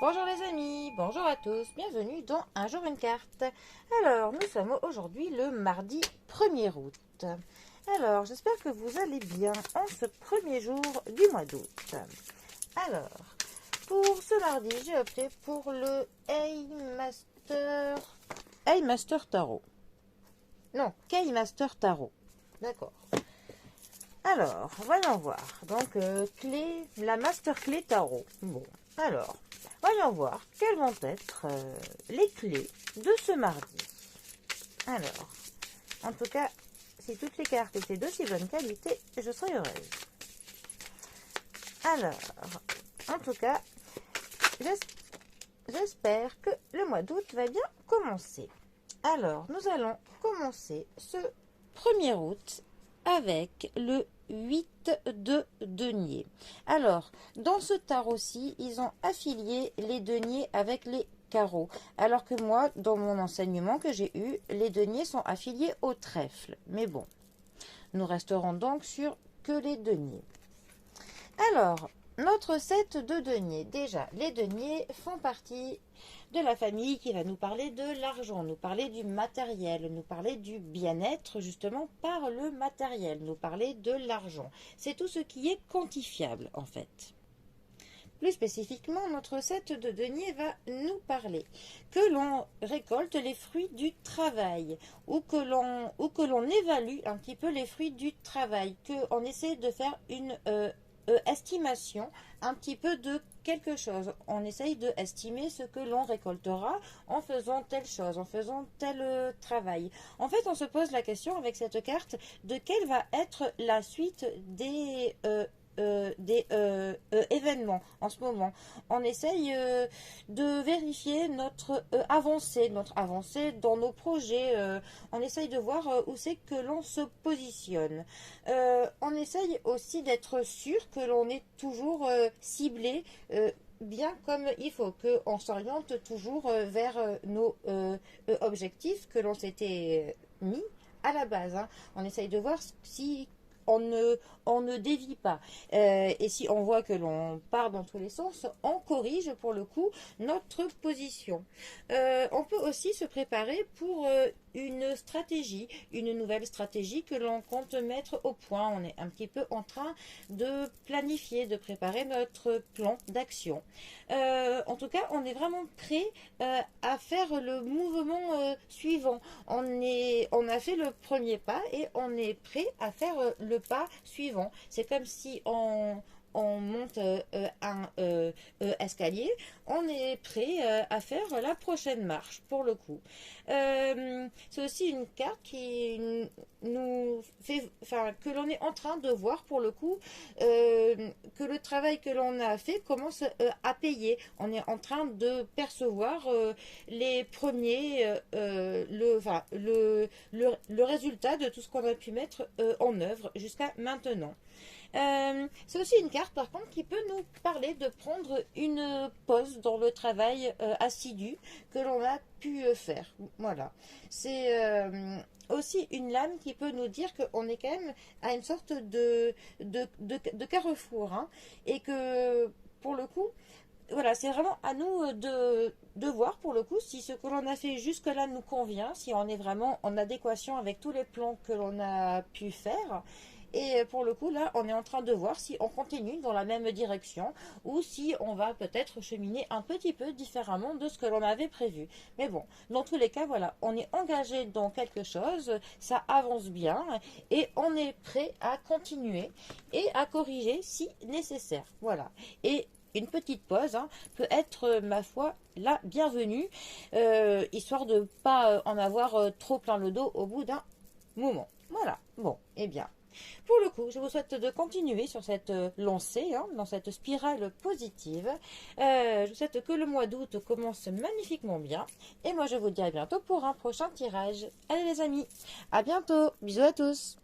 Bonjour les amis, bonjour à tous, bienvenue dans Un jour une carte. Alors, nous sommes aujourd'hui le mardi 1er août. Alors, j'espère que vous allez bien en ce premier jour du mois d'août. Alors, pour ce mardi, j'ai opté pour le Master Tarot. Non, Master Tarot. D'accord. Alors, voyons voir. Donc, la Master Clé Tarot. Bon, alors, voyons voir quelles vont être les clés de ce mardi. Alors, en tout cas, si toutes les cartes étaient d'aussi bonne qualité, je serais heureuse. Alors, en tout cas, j'espère que le mois d'août va bien commencer. Alors, nous allons commencer ce 1er août avec le 8 de denier. Alors, dans ce tarot-ci, ils ont affilié les deniers avec les carreaux. Alors que moi, dans mon enseignement que j'ai eu, les deniers sont affiliés au trèfle. Mais bon, nous resterons donc sur que les deniers. Alors, notre set de deniers. Déjà, les deniers font partie de la famille qui va nous parler de l'argent, nous parler du matériel, nous parler du bien-être justement par le matériel, nous parler de l'argent. C'est tout ce qui est quantifiable en fait. Plus spécifiquement, notre set de deniers va nous parler que l'on récolte les fruits du travail ou que l'on évalue un petit peu les fruits du travail, qu'on essaie de faire une estimation un petit peu de quelque chose. On essaye de estimer ce que l'on récoltera en faisant telle chose, en faisant tel travail. En fait, on se pose la question avec cette carte de quelle va être la suite des événements en ce moment. On essaye de vérifier notre avancée dans nos projets. On essaye de voir où c'est que l'on se positionne. On essaye aussi d'être sûr que l'on est toujours ciblé bien comme il faut, qu'on s'oriente toujours vers nos objectifs que l'on s'était mis à la base. Hein. On essaye de voir si on ne dévie pas. Et si on voit que l'on part dans tous les sens, on corrige pour le coup notre position. On peut aussi se préparer pour une stratégie, une nouvelle stratégie que l'on compte mettre au point. On est un petit peu en train de planifier, de préparer notre plan d'action. En tout cas, on est vraiment prêt à faire le mouvement suivant. On a fait le premier pas et on est prêt à faire le pas suivant. C'est comme si on monte un escalier, on est prêt à faire la prochaine marche pour le coup. C'est aussi une carte qui nous fait, enfin, que l'on est en train de voir pour le coup, que le travail que l'on a fait commence à payer. On est en train de percevoir les premiers, le résultat de tout ce qu'on a pu mettre en œuvre jusqu'à maintenant. C'est aussi une carte par contre qui peut nous parler de prendre une pause dans le travail assidu que l'on a pu faire. Voilà. C'est aussi une lame qui peut nous dire qu'on est quand même à une sorte de carrefour. Hein, et que pour le coup, voilà, c'est vraiment à nous de voir pour le coup si ce que l'on a fait jusque-là nous convient, si on est vraiment en adéquation avec tous les plans que l'on a pu faire. Et pour le coup, là, on est en train de voir si on continue dans la même direction ou si on va peut-être cheminer un petit peu différemment de ce que l'on avait prévu. Mais bon, dans tous les cas, voilà, on est engagé dans quelque chose, ça avance bien et on est prêt à continuer et à corriger si nécessaire. Voilà. Et une petite pause hein, peut être, ma foi, la bienvenue, histoire de ne pas en avoir trop plein le dos au bout d'un moment. Voilà. Bon, eh bien. Pour le coup, je vous souhaite de continuer sur cette lancée, hein, dans cette spirale positive. Je vous souhaite que le mois d'août commence magnifiquement bien. Et moi, je vous dis à bientôt pour un prochain tirage. Allez les amis, à bientôt. Bisous à tous.